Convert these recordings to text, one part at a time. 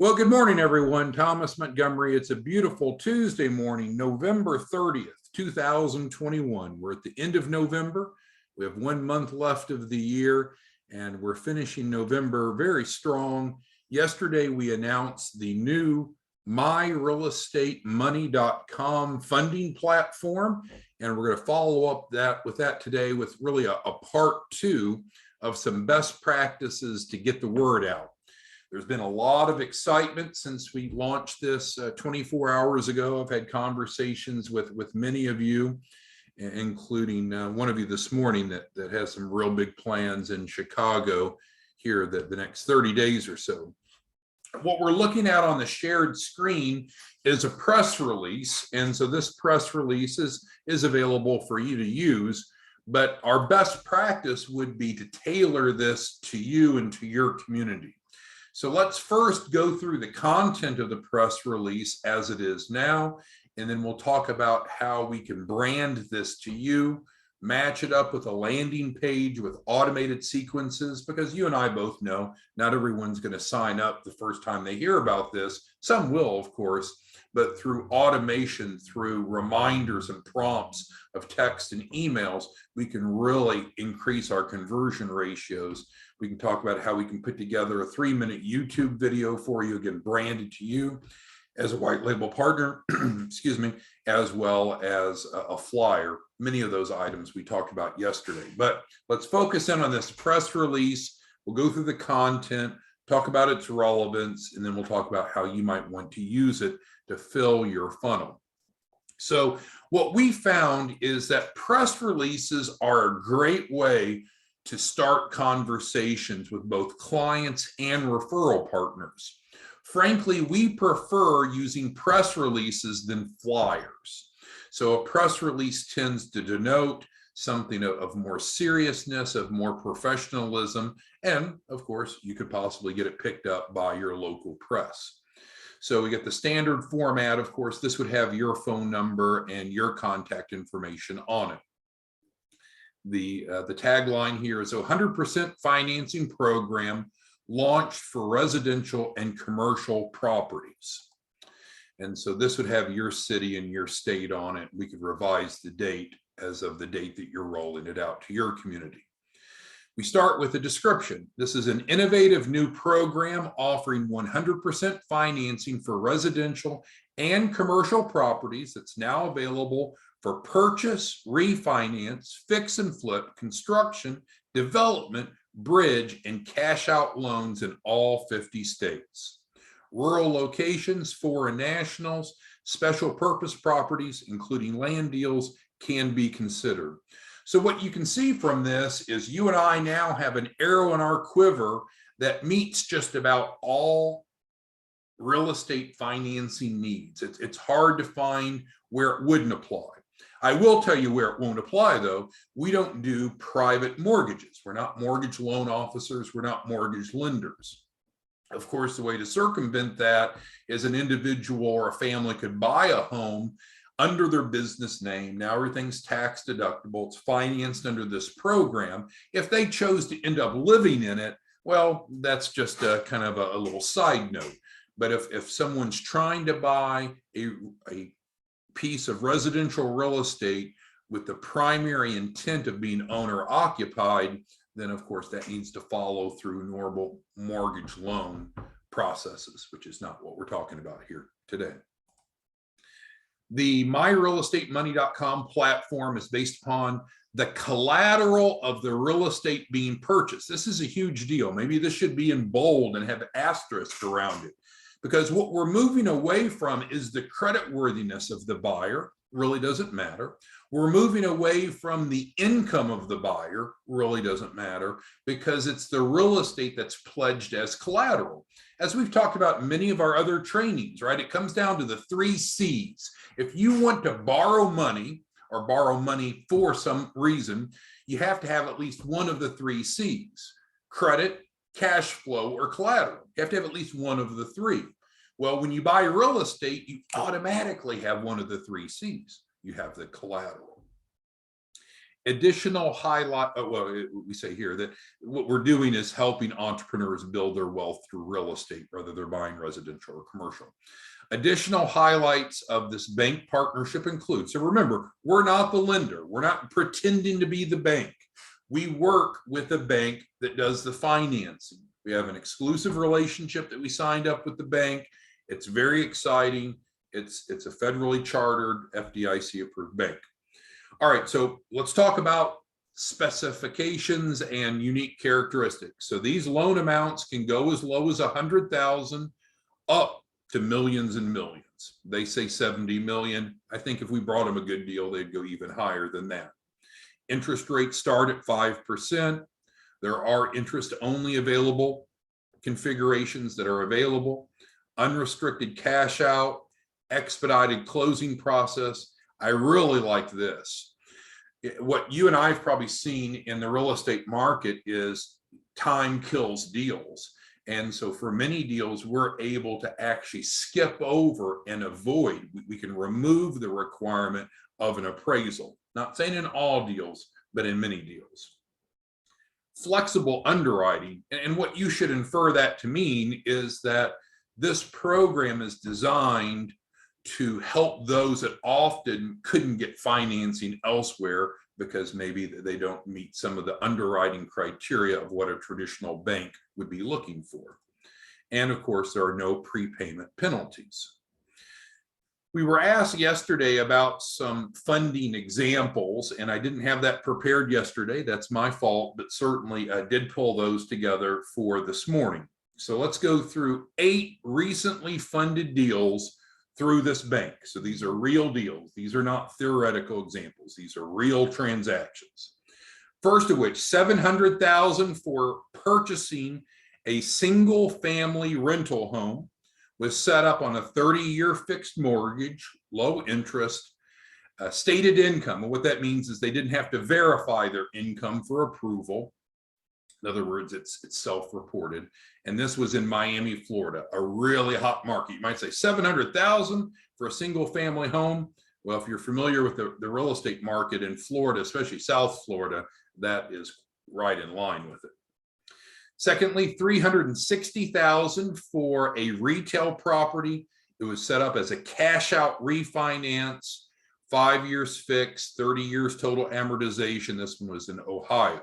Well, good morning, everyone. Thomas Montgomery. It's a beautiful Tuesday morning, November 30th, 2021. We're at the end of November. We have 1 month left of the year, and we're finishing November very strong. Yesterday, we announced the new MyRealEstateMoney.com funding platform, and we're going to follow up with that today with really a part two of some best practices to get the word out. There's been a lot of excitement since we launched this 24 hours ago. I've had conversations with many of you, including one of you this morning that has some real big plans in Chicago here the next 30 days or so. What we're looking at on the shared screen is a press release. And so this press release is available for you to use. But our best practice would be to tailor this to you and to your community. So let's first go through the content of the press release as it is now, and then we'll talk about how we can brand this to you, match it up with a landing page with automated sequences, because you and I both know not everyone's going to sign up the first time they hear about this. Some will, of course, but through automation, through reminders and prompts of text and emails, we can really increase our conversion ratios. We can talk about how we can put together a 3-minute YouTube video for you, again, branded to you as a white label partner, excuse me, as well as a flyer. Many of those items we talked about yesterday. But let's focus in on this press release. We'll go through the content, talk about its relevance, and then we'll talk about how you might want to use it to fill your funnel. So what we found is that press releases are a great way to start conversations with both clients and referral partners. Frankly, we prefer using press releases than flyers. So a press release tends to denote something of more seriousness, of more professionalism, and of course, you could possibly get it picked up by your local press. So we get the standard format. Of course, this would have your phone number and your contact information on it. The tagline here is 100% financing program launched for residential and commercial properties. And so this would have your city and your state on it. We could revise the date as of the date that you're rolling it out to your community. We start with a description. This is an innovative new program offering 100% financing for residential and commercial properties that's now available for purchase, refinance, fix and flip, construction, development, bridge, and cash out loans in all 50 states. Rural locations, foreign nationals, special purpose properties, including land deals, can be considered. So what you can see from this is you and I now have an arrow in our quiver that meets just about all real estate financing needs. It's hard to find where it wouldn't apply. I will tell you where it won't apply, though. We don't do private mortgages. We're not mortgage loan officers. We're not mortgage lenders. Of course, the way to circumvent that is an individual or a family could buy a home under their business name. Now everything's tax deductible. It's financed under this program. If they chose to end up living in it, well, that's just a kind of a little side note. But if someone's trying to buy a piece of residential real estate with the primary intent of being owner occupied, then of course that needs to follow through normal mortgage loan processes, which is not what we're talking about here today. The MyRealEstateMoney.com platform is based upon the collateral of the real estate being purchased. This is a huge deal. Maybe this should be in bold and have asterisks around it, because what we're moving away from is the creditworthiness of the buyer. Really doesn't matter. We're moving away from the income of the buyer. Really doesn't matter, because it's the real estate that's pledged as collateral. As we've talked about in many of our other trainings, right? It comes down to the 3 C's. If you want to borrow money or borrow money for some reason, you have to have at least one of the 3 C's: credit, cash flow, or collateral. You have to have at least one of the 3. Well, when you buy real estate, you automatically have one of the 3 C's. You have the collateral. Additional highlight, we say here that what we're doing is helping entrepreneurs build their wealth through real estate, whether they're buying residential or commercial. Additional highlights of this bank partnership include, so remember, we're not the lender. We're not pretending to be the bank. We work with a bank that does the financing. We have an exclusive relationship that we signed up with the bank. It's very exciting. It's a federally chartered, FDIC approved bank. All right, so let's talk about specifications and unique characteristics. So these loan amounts can go as low as 100,000 up to millions and millions. They say 70 million. I think if we brought them a good deal, they'd go even higher than that. Interest rates start at 5%. There are interest only available configurations that are available. Unrestricted cash out, expedited closing process. I really like this. What you and I have probably seen in the real estate market is time kills deals. And so for many deals, we're able to actually skip over and avoid, we can remove the requirement of an appraisal. Not saying in all deals, but in many deals. Flexible underwriting, and what you should infer that to mean is that this program is designed to help those that often couldn't get financing elsewhere because maybe they don't meet some of the underwriting criteria of what a traditional bank would be looking for. And of course, there are no prepayment penalties. We were asked yesterday about some funding examples, and I didn't have that prepared yesterday. That's my fault, but certainly I did pull those together for this morning. So let's go through 8 recently funded deals through this bank. So these are real deals. These are not theoretical examples. These are real transactions. First of which, $700,000 for purchasing a single family rental home, was set up on a 30-year fixed mortgage, low interest, stated income. And what that means is they didn't have to verify their income for approval. In other words, it's self-reported. And this was in Miami, Florida, a really hot market. You might say $700,000 for a single family home. Well, if you're familiar with the real estate market in Florida, especially South Florida, that is right in line with it. Secondly, $360,000 for a retail property. It was set up as a cash out refinance, 5 years fixed, 30 years total amortization. This one was in Ohio.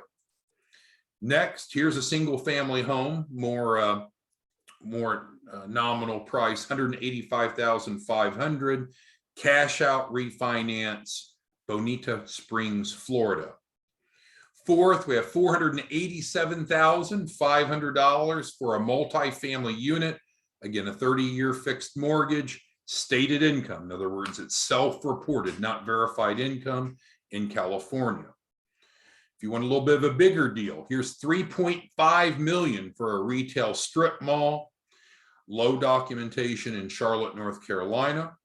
Next, here's a single family home, more nominal price, $185,500, cash out refinance, Bonita Springs, Florida. Fourth, we have $487,500 for a multifamily unit. Again, a 30-year fixed mortgage, stated income. In other words, it's self-reported, not verified income in California. If you want a little bit of a bigger deal, here's $3.5 million for a retail strip mall, low documentation in Charlotte, North Carolina.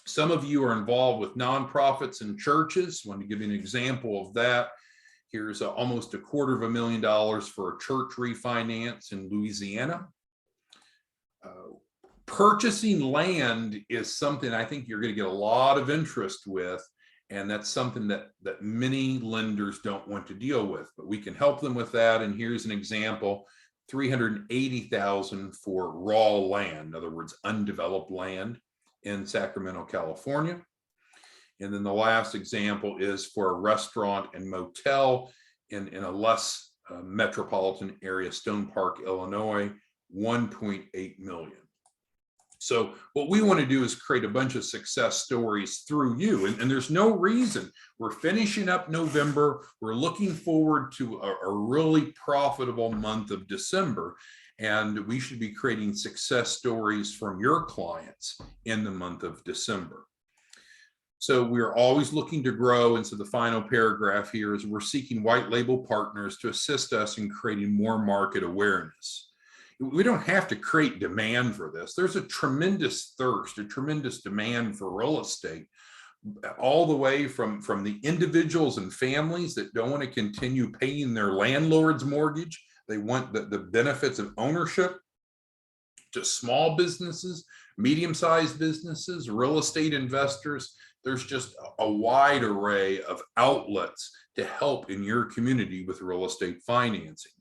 Some of you are involved with nonprofits and churches. I want to give you an example of that. Here's almost $250,000 for a church refinance in Louisiana. Purchasing land is something I think you're going to get a lot of interest with, and that's something that many lenders don't want to deal with, but we can help them with that. And here's an example, $380,000 for raw land, in other words, undeveloped land in Sacramento, California. And then the last example is for a restaurant and motel in a less metropolitan area, Stone Park, Illinois, $1.8 million. So what we want to do is create a bunch of success stories through you. And there's no reason. We're finishing up November. We're looking forward to a really profitable month of December. And we should be creating success stories from your clients in the month of December. So we're always looking to grow. And so the final paragraph here is we're seeking white label partners to assist us in creating more market awareness. We don't have to create demand for this. There's a tremendous thirst, a tremendous demand for real estate, all the way from the individuals and families that don't want to continue paying their landlord's mortgage. They want the benefits of ownership, to small businesses, medium-sized businesses, real estate investors, There's just a wide array of outlets to help in your community with real estate financing.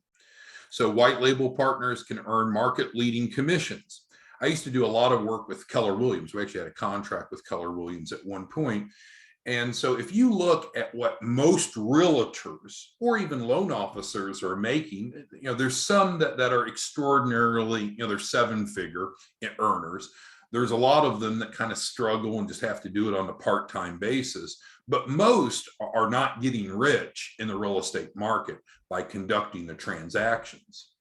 So white label partners can earn market leading commissions. I used to do a lot of work with Keller Williams. We actually had a contract with Keller Williams at one point. And so if you look at what most realtors or even loan officers are making, there's some that are extraordinarily, they're 7-figure earners. There's a lot of them that kind of struggle and just have to do it on a part-time basis. But most are not getting rich in the real estate market by conducting the transactions.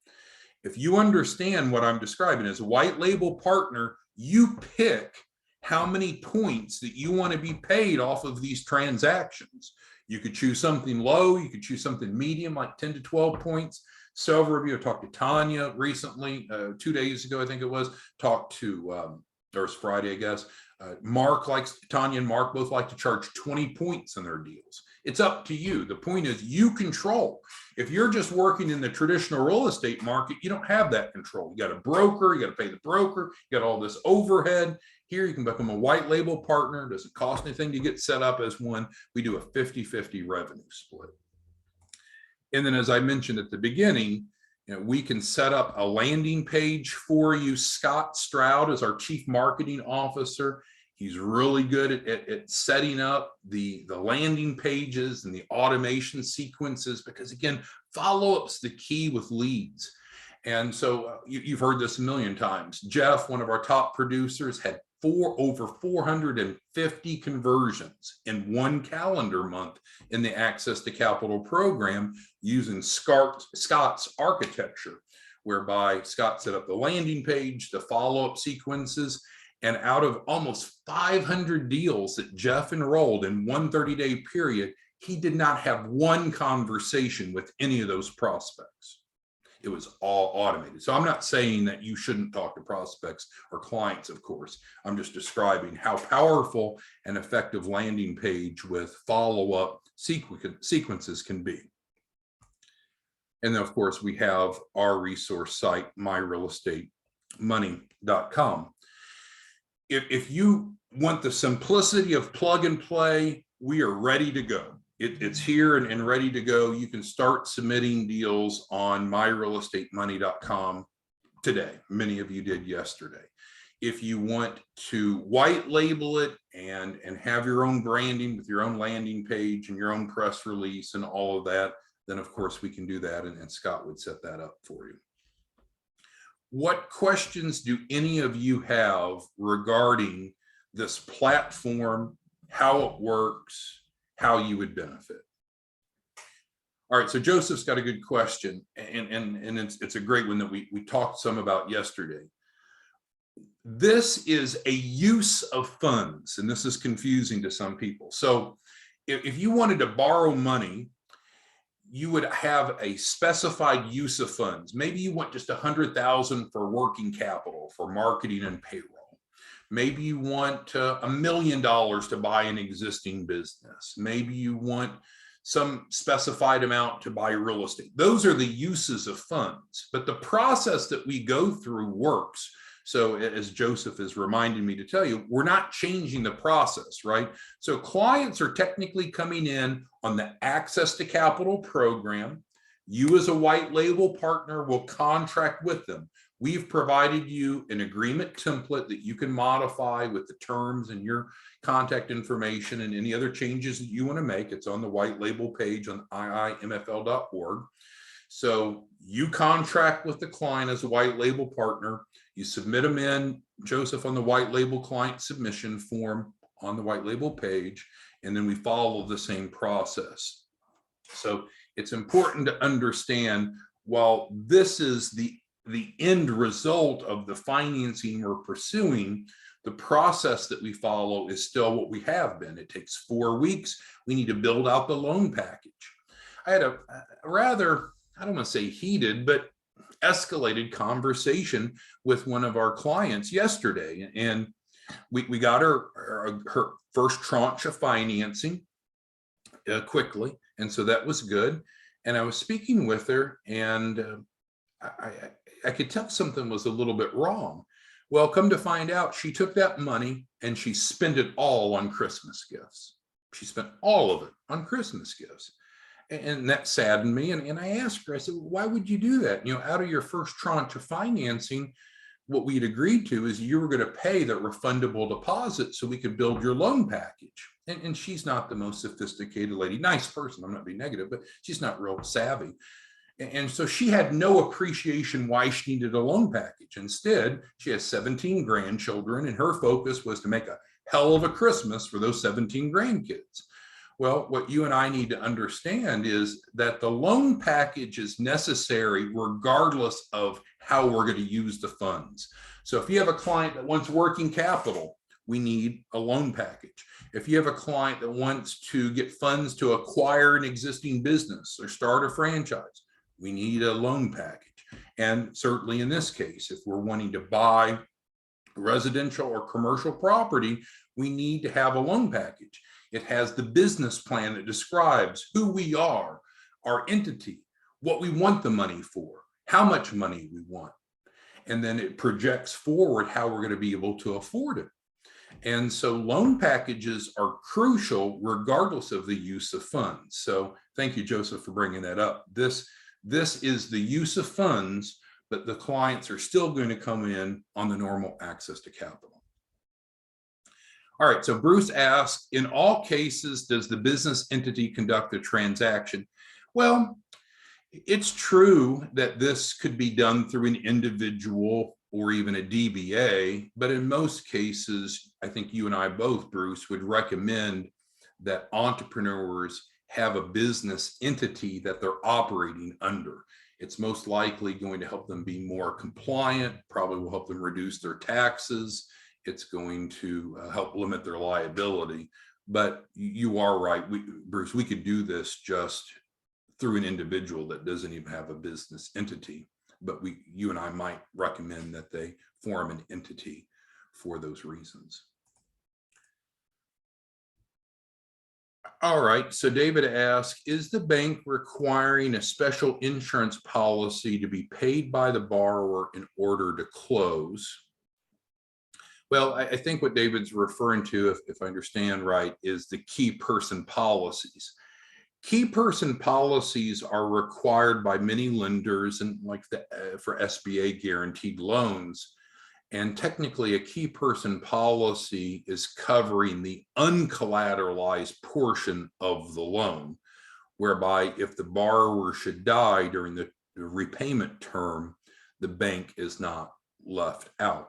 If you understand what I'm describing as a white label partner, you pick how many points that you want to be paid off of these transactions. You could choose something low, you could choose something medium, like 10 to 12 points. Several of you, I talked to Tanya recently, 2 days ago, I think it was, talked to, or it's Friday, I guess. Tanya and Mark both like to charge 20 points on their deals. It's up to you. The point is you control. If you're just working in the traditional real estate market, you don't have that control. You got a broker, you got to pay the broker, you got all this overhead. Here you can become a white label partner. It doesn't cost anything to get set up as one. We do a 50-50 revenue split. And then as I mentioned at the beginning, we can set up a landing page for you. Scott Stroud is our chief marketing officer. He's really good at setting up the landing pages and the automation sequences, because again, follow-up's the key with leads. And so you've heard this a million times. Jeff, one of our top producers, had over 450 conversions in one calendar month in the Access to Capital program using Scott's architecture, whereby Scott set up the landing page, the follow-up sequences, and out of almost 500 deals that Jeff enrolled in one 30-day period, he did not have one conversation with any of those prospects. It was all automated. So I'm not saying that you shouldn't talk to prospects or clients, of course. I'm just describing how powerful an effective landing page with follow-up sequences can be. And then, of course, we have our resource site, MyRealEstateMoney.com. If you want the simplicity of plug and play, we are ready to go. It's here and ready to go. You can start submitting deals on MyRealEstateMoney.com today. Many of you did yesterday. If you want to white label it and have your own branding with your own landing page and your own press release and all of that, then of course we can do that, and Scott would set that up for you. What questions do any of you have regarding this platform, how it works, how you would benefit? All right, so Joseph's got a good question, and it's a great one that we talked some about yesterday. This is a use of funds, and this is confusing to some people. So if you wanted to borrow money, you would have a specified use of funds. Maybe you want just $100,000 for working capital, for marketing and payroll. Maybe you want $1 million to buy an existing business. Maybe you want some specified amount to buy real estate. Those are the uses of funds, but the process that we go through works. So as Joseph is reminding me to tell you, we're not changing the process, right? So clients are technically coming in on the Access to Capital program. You as a white label partner will contract with them. We've provided you an agreement template that you can modify with the terms and your contact information and any other changes that you want to make. It's on the white label page on iimfl.org. So you contract with the client as a white label partner. You submit them in, Joseph, on the white label client submission form on the white label page, and then we follow the same process. So it's important to understand, while this is the end result of the financing we're pursuing, the process that we follow is still what we have been. It takes 4 weeks. We need to build out the loan package. I had a rather, I don't want to say heated, but escalated conversation with one of our clients yesterday, and we got her first tranche of financing quickly, and so that was good. And I was speaking with her, and I could tell something was a little bit wrong. Well, come to find out, she took that money and she spent it all on Christmas gifts. She spent all of it on Christmas gifts. And that saddened me. And I asked her, I said, why would you do that? You know, out of your first tranche of financing, what we'd agreed to is you were going to pay the refundable deposit so we could build your loan package. And she's not the most sophisticated lady, nice person, I'm not being negative, but she's not real savvy. And so she had no appreciation why she needed a loan package. Instead, she has 17 grandchildren, and her focus was to make a hell of a Christmas for those 17 grandkids. Well, what you and I need to understand is that the loan package is necessary regardless of how we're going to use the funds. So if you have a client that wants working capital, we need a loan package. If you have a client that wants to get funds to acquire an existing business or start a franchise, we need a loan package. And certainly in this case, if we're wanting to buy residential or commercial property, we need to have a loan package. It has the business plan that describes who we are, our entity, what we want the money for, how much money we want. And then it projects forward how we're going to be able to afford it. And so loan packages are crucial regardless of the use of funds. So thank you, Joseph, for bringing that up. This is the use of funds, but the clients are still going to come in on the normal access to capital. All right, so Bruce asked, in all cases, does the business entity conduct the transaction? Well, it's true that this could be done through an individual or even a DBA, but in most cases, I think you and I both, Bruce, would recommend that entrepreneurs have a business entity that they're operating under. It's most likely going to help them be more compliant, probably will help them reduce their taxes. It's going to help limit their liability. But you are right, Bruce, we could do this just through an individual that doesn't even have a business entity. But you and I might recommend that they form an entity for those reasons. All right, so David asked, is the bank requiring a special insurance policy to be paid by the borrower in order to close? Well, I think what David's referring to, if I understand right, is the key person policies. Key person policies are required by many lenders, and like for SBA guaranteed loans. And technically, a key person policy is covering the uncollateralized portion of the loan, whereby if the borrower should die during the repayment term, the bank is not left out.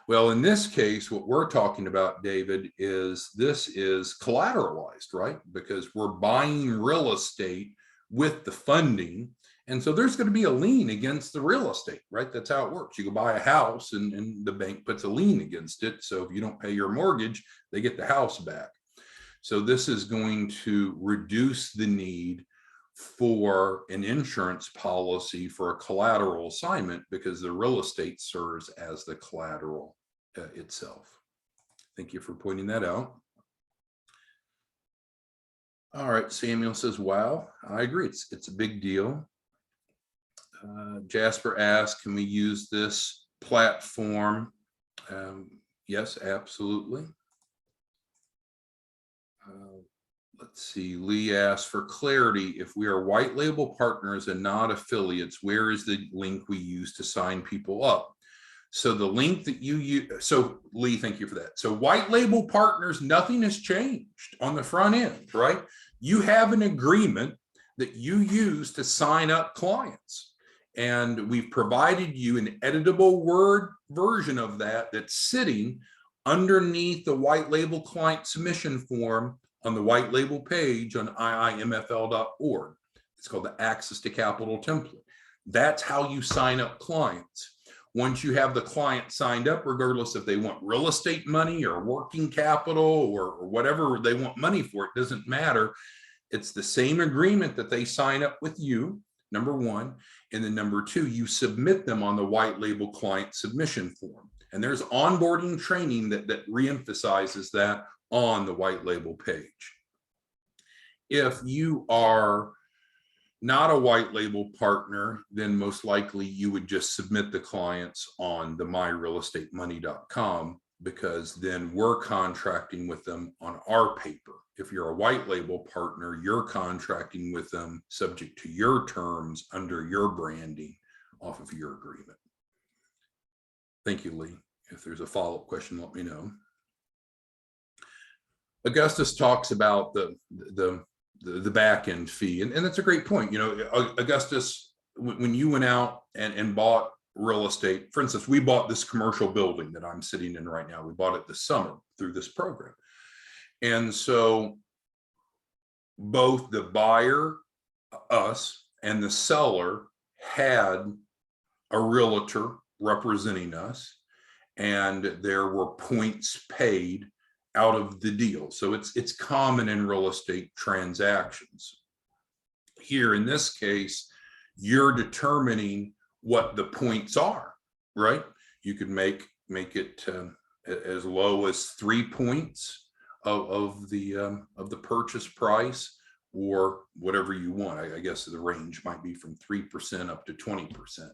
Well, in this case, what we're talking about, David, is this is collateralized, right? Because we're buying real estate with the funding. And so there's going to be a lien against the real estate, right? That's how it works. You go buy a house and the bank puts a lien against it. So if you don't pay your mortgage, they get the house back. So this is going to reduce the need for an insurance policy for a collateral assignment because the real estate serves as the collateral itself. Thank you for pointing that out. All right, Samuel says, wow, I agree. It's a big deal. Jasper asked, can we use this platform? Yes, absolutely. Let's see, Lee asked, for clarity, if we are white label partners and not affiliates, where is the link we use to sign people up? So the link that you use, so Lee, thank you for that. So white label partners, nothing has changed on the front end, right? You have an agreement that you use to sign up clients. And we've provided you an editable Word version of that that's sitting underneath the white label client submission form on the white label page on iimfl.org. It's called the Access to Capital template. That's how you sign up clients. Once you have the client signed up, regardless if they want real estate money or working capital or whatever they want money for, it doesn't matter. It's the same agreement that they sign up with you, number one. And then number two, you submit them on the white label client submission form. And there's onboarding training that reemphasizes that on the white label page. If you are not a white label partner, then most likely you would just submit the clients on the MyRealEstateMoney.com, because then we're contracting with them on our paper. If you're a white label partner, you're contracting with them subject to your terms under your branding off of your agreement. Thank you, Lee. If there's a follow-up question, let me know. Augustus talks about the back end fee, and that's a great point. You know, Augustus, when you went out and bought real estate, for instance, we bought this commercial building that I'm sitting in right now. We bought it this summer through this program. And so both the buyer, us, and the seller had a realtor representing us, and there were points paid out of the deal. So it's common in real estate transactions. Here in this case, you're determining what the points are, right? You could make it as low as 3 points of the purchase price, or whatever you want. I guess the range might be from 3% up to 20%.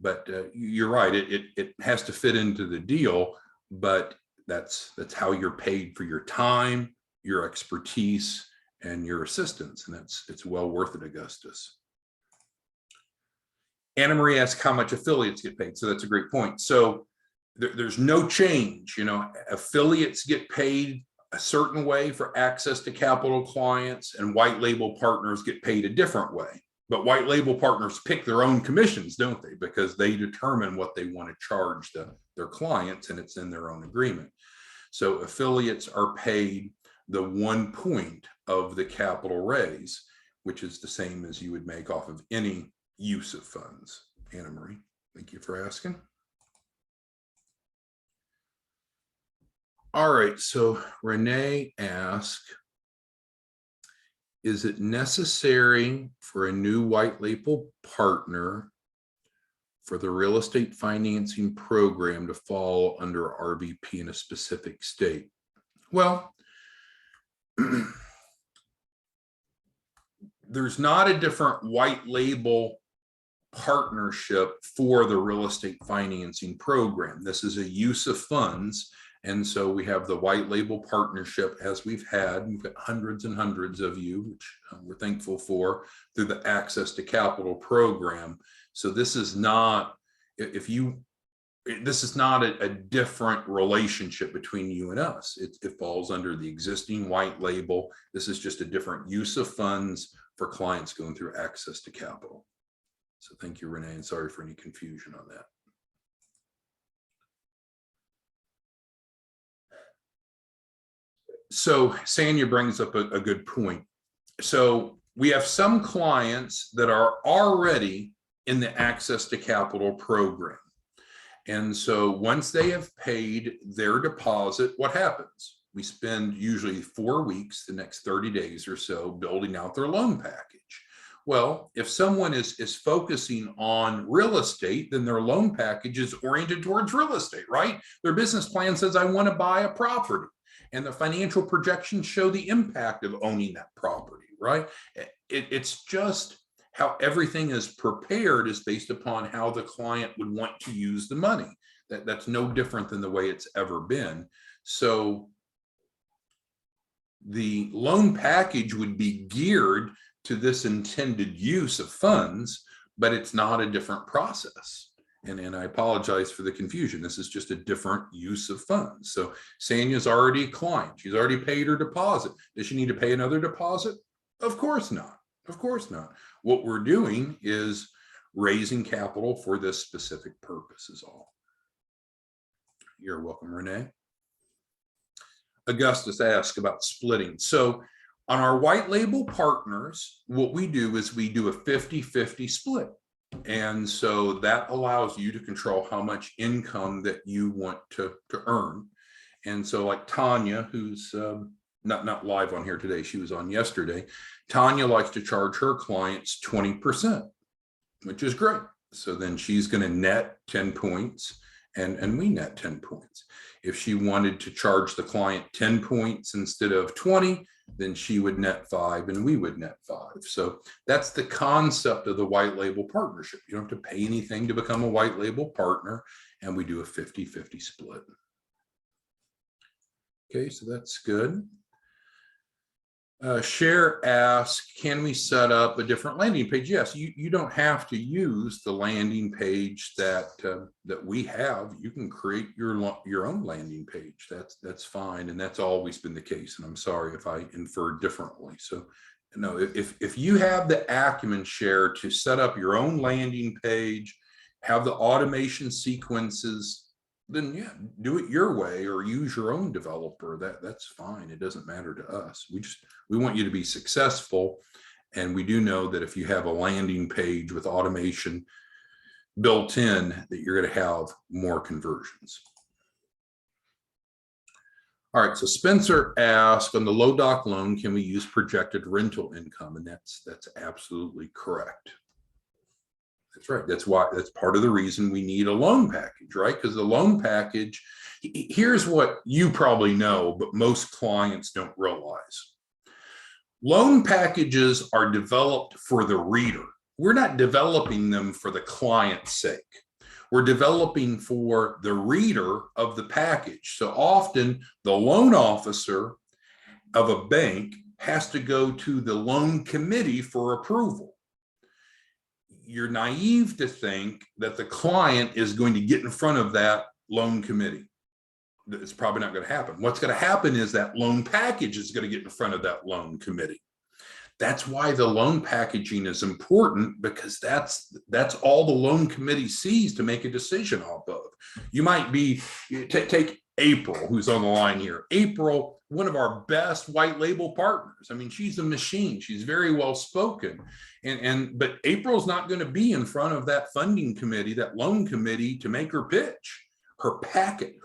But you're right, it has to fit into the deal, but that's how you're paid for your time, your expertise, and your assistance, and it's well worth it, Augustus. Anna Marie asked how much affiliates get paid. So that's a great point. So there's no change. You know, affiliates get paid a certain way for access to capital clients, and white label partners get paid a different way. But white label partners pick their own commissions, don't they? Because they determine what they want to charge their clients, and it's in their own agreement. So affiliates are paid the 1 point of the capital raise, which is the same as you would make off of any use of funds. Anna Marie, thank you for asking. All right, so Renee asked, is it necessary for a new white label partner for the real estate financing program to fall under RVP in a specific state? Well, there's not a different white label partnership for the real estate financing program. This is a use of funds. And so we have the white label partnership, as we've had. We've got hundreds and hundreds of you, which we're thankful for, through the Access to Capital program. So this is not, this is not a different relationship between you and us. It falls under the existing white label. This is just a different use of funds for clients going through Access to Capital. So thank you, Renee, and sorry for any confusion on that. So Sanya brings up a good point. So we have some clients that are already in the Access to Capital program. And so once they have paid their deposit, what happens? We spend usually 4 weeks, the next 30 days or so, building out their loan package. Well, if someone is focusing on real estate, then their loan package is oriented towards real estate, right? Their business plan says, I want to buy a property. And the financial projections show the impact of owning that property, right? It's just how everything is prepared is based upon how the client would want to use the money. That's no different than the way it's ever been. So the loan package would be geared to this intended use of funds, but it's not a different process. And I apologize for the confusion. This is just a different use of funds. So Sanya's already a client. She's already paid her deposit. Does she need to pay another deposit? Of course not. Of course not. What we're doing is raising capital for this specific purpose is all. You're welcome, Renee. Augustus asked about splitting. So on our white label partners, what we do is we do a 50-50 split. And so that allows you to control how much income that you want to earn. And so like Tanya, who's not live on here today, she was on yesterday. Tanya likes to charge her clients 20%, which is great. So then she's going to net 10 points and we net 10 points. If she wanted to charge the client 10 points instead of 20, then she would net 5 and we would net 5. So that's the concept of the white label partnership. You don't have to pay anything to become a white label partner, and we do a 50-50 split. Okay, so that's good. Cher asks, can we set up a different landing page? Yes, you don't have to use the landing page that we have. You can create your own landing page. That's fine, and that's always been the case. And I'm sorry if I infer differently. So, no, if you have the acumen, Cher, to set up your own landing page, have the automation sequences, then yeah, do it your way or use your own developer. That's fine. It doesn't matter to us. We want you to be successful. And we do know that if you have a landing page with automation built in, that you're going to have more conversions. All right, so Spencer asked, on the low doc loan, can we use projected rental income? And that's absolutely correct. That's right. That's part of the reason we need a loan package, right? Because the loan package, here's what you probably know, but most clients don't realize. Loan packages are developed for the reader. We're not developing them for the client's sake. We're developing for the reader of the package. So often the loan officer of a bank has to go to the loan committee for approval. You're naive to think that the client is going to get in front of that loan committee. It's probably not going to happen. What's going to happen is that loan package is going to get in front of that loan committee. That's why the loan packaging is important, because that's all the loan committee sees to make a decision off of. You might be, take April, who's on the line here. April, one of our best white label partners. I mean, she's a machine. She's very well spoken. But April's not going to be in front of that funding committee, that loan committee, to make her pitch. Her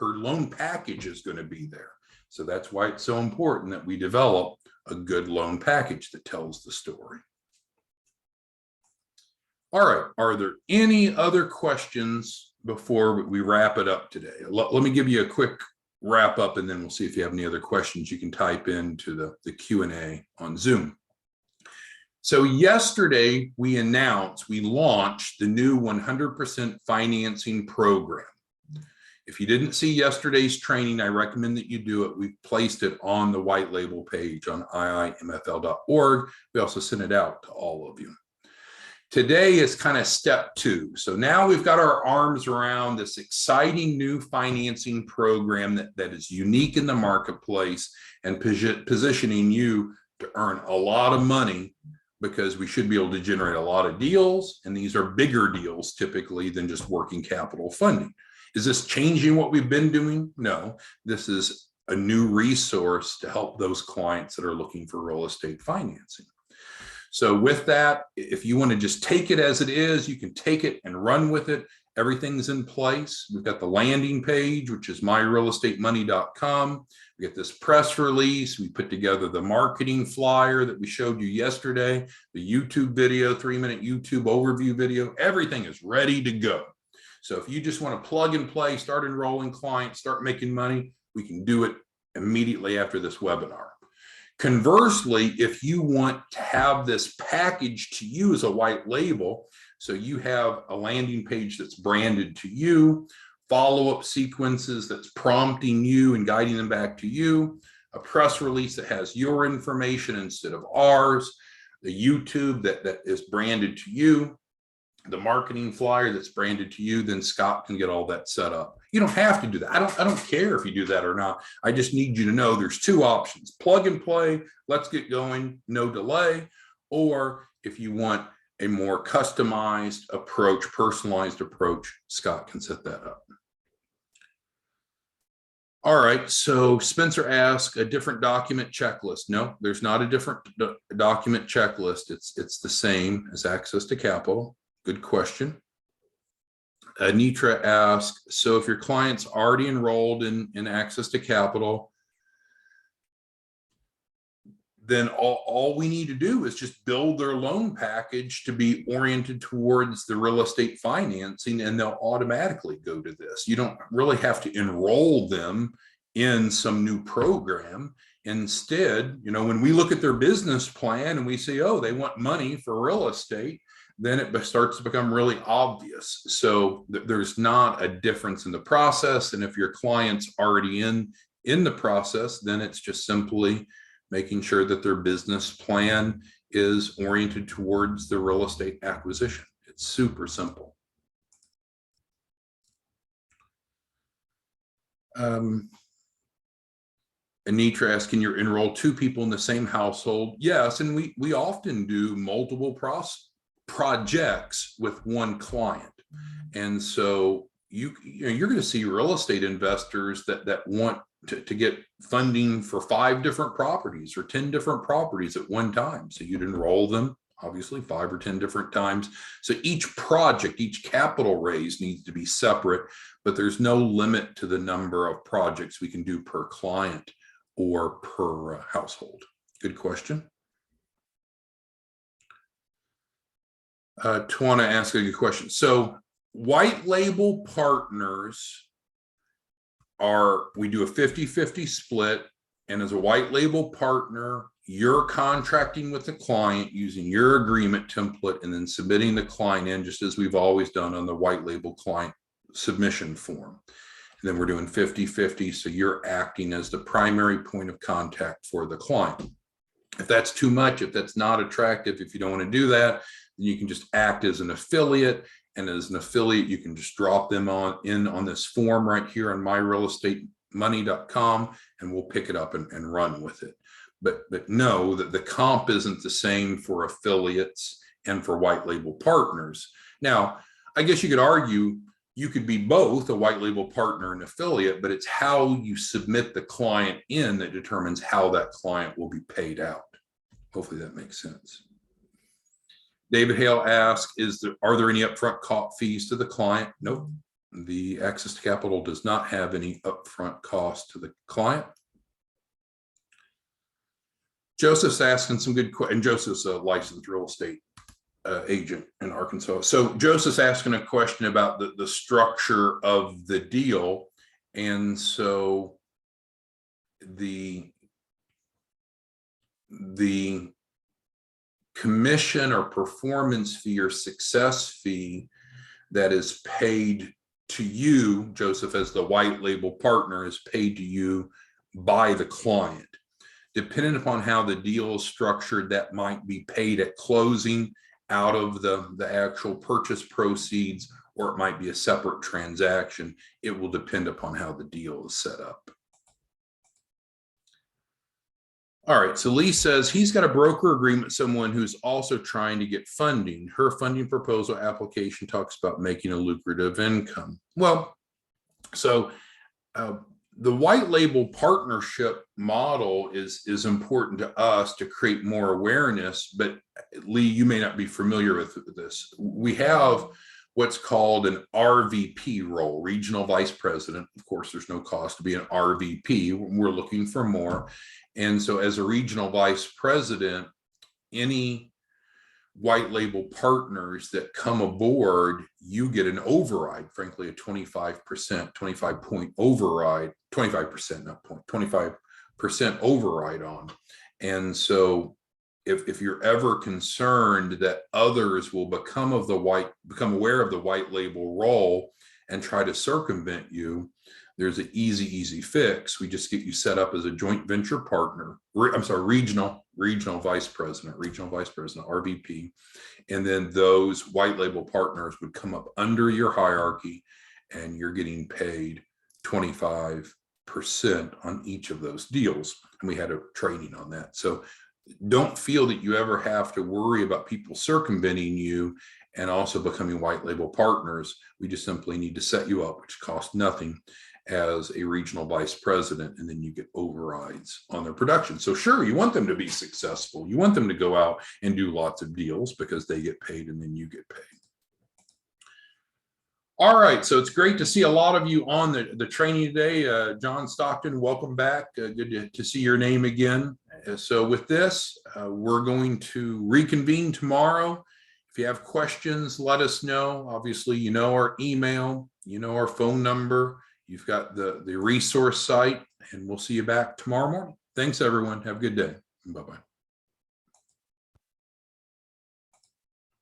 loan package is going to be there. So that's why it's so important that we develop a good loan package that tells the story. All right, are there any other questions before we wrap it up today? Let me give you a quick wrap up, and then we'll see if you have any other questions you can type into the Q&A on Zoom. So yesterday we launched the new 100% financing program. If you didn't see yesterday's training, I recommend that you do it. We've placed it on the white label page on iimfl.org. We also sent it out to all of you. Today is kind of step 2. So now we've got our arms around this exciting new financing program that is unique in the marketplace and positioning you to earn a lot of money, because we should be able to generate a lot of deals. And these are bigger deals typically than just working capital funding. Is this changing what we've been doing? No, this is a new resource to help those clients that are looking for real estate financing. So with that, if you want to just take it as it is, you can take it and run with it. Everything's in place. We've got the landing page, which is MyRealEstateMoney.com. We get this press release. We put together the marketing flyer that we showed you yesterday, the YouTube video, 3-minute YouTube overview video. Everything is ready to go. So if you just want to plug and play, start enrolling clients, start making money, we can do it immediately after this webinar. Conversely, if you want to have this package to you as a white label, so you have a landing page that's branded to you, follow-up sequences that's prompting you and guiding them back to you, a press release that has your information instead of ours, the YouTube that is branded to you, the marketing flyer that's branded to you, then Scott can get all that set up. You don't have to do that. I don't care if you do that or not. I just need you to know there's 2 options: plug and play, let's get going, no delay, or if you want a more customized approach, personalized approach, Scott can set that up. All right, so Spencer asked, a different document checklist. No, there's not a different document checklist. It's the same as access to capital. Good question. Nitra asked, so if your client's already enrolled in access to capital, then all we need to do is just build their loan package to be oriented towards the real estate financing, and they'll automatically go to this. You don't really have to enroll them in some new program. Instead, when we look at their business plan and we say, oh, they want money for real estate, then it starts to become really obvious. So there's not a difference in the process. And if your client's already in the process, then it's just simply making sure that their business plan is oriented towards the real estate acquisition. It's super simple. Anitra asks, can you enroll two people in the same household? Yes, and we often do multiple projects with one client. And so you're going to see real estate investors that want to get funding for 5 different properties or 10 different properties at one time. So you'd enroll them, obviously 5 or 10 different times. So each project, each capital raise needs to be separate, but there's no limit to the number of projects we can do per client or per household. Good question. Tawana asked a good question. So white label partners we do a 50-50 split. And as a white label partner, you're contracting with the client using your agreement template and then submitting the client in, just as we've always done on the white label client submission form. And then we're doing 50-50. So you're acting as the primary point of contact for the client. If that's too much, if that's not attractive, if you don't want to do that, then you can just act as an affiliate. And as an affiliate, you can just drop them on this form right here on MyRealEstateMoney.com, and we'll pick it up and run with it. But know that the comp isn't the same for affiliates and for white label partners. Now, I guess you could argue you could be both a white label partner and affiliate, but it's how you submit the client in that determines how that client will be paid out. Hopefully that makes sense. David Hale asks, are there any upfront fees to the client? Nope. The access to capital does not have any upfront cost to the client. Joseph's asking some good questions, and Joseph's a licensed real estate agent in Arkansas. So Joseph's asking a question about the structure of the deal. And so the commission or performance fee or success fee that is paid to you, Joseph, as the white label partner, is paid to you by the client. Depending upon how the deal is structured, that might be paid at closing out of the actual purchase proceeds, or it might be a separate transaction. It will depend upon how the deal is set up. All right, so Lee says he's got a broker agreement, someone who's also trying to get funding. Her funding proposal application talks about making a lucrative income. Well, so the white label partnership model is important to us to create more awareness, but Lee, you may not be familiar with this. We have what's called an RVP role, regional vice president. Of course, there's no cost to be an RVP. We're looking for more. And so as a regional vice president, any white label partners that come aboard, you get an override, frankly, a 25 point override, 25%, not point, 25% override on. And so if you're ever concerned that others will become aware of the white label role and try to circumvent you, there's an easy fix. We just get you set up as a joint venture partner. I'm sorry, regional vice president, RVP. And then those white label partners would come up under your hierarchy, and you're getting paid 25% on each of those deals. And we had a training on that. So don't feel that you ever have to worry about people circumventing you and also becoming white label partners. We just simply need to set you up, which costs nothing, as a regional vice president, and then you get overrides on their production. So sure, you want them to be successful. You want them to go out and do lots of deals because they get paid and then you get paid. All right, so it's great to see a lot of you on the training today. John Stockton, welcome back. Good to see your name again. So with this, we're going to reconvene tomorrow. If you have questions, let us know. Obviously, you know our email, you know our phone number. You've got the resource site, and we'll see you back tomorrow morning. Thanks, everyone. Have a good day. Bye-bye.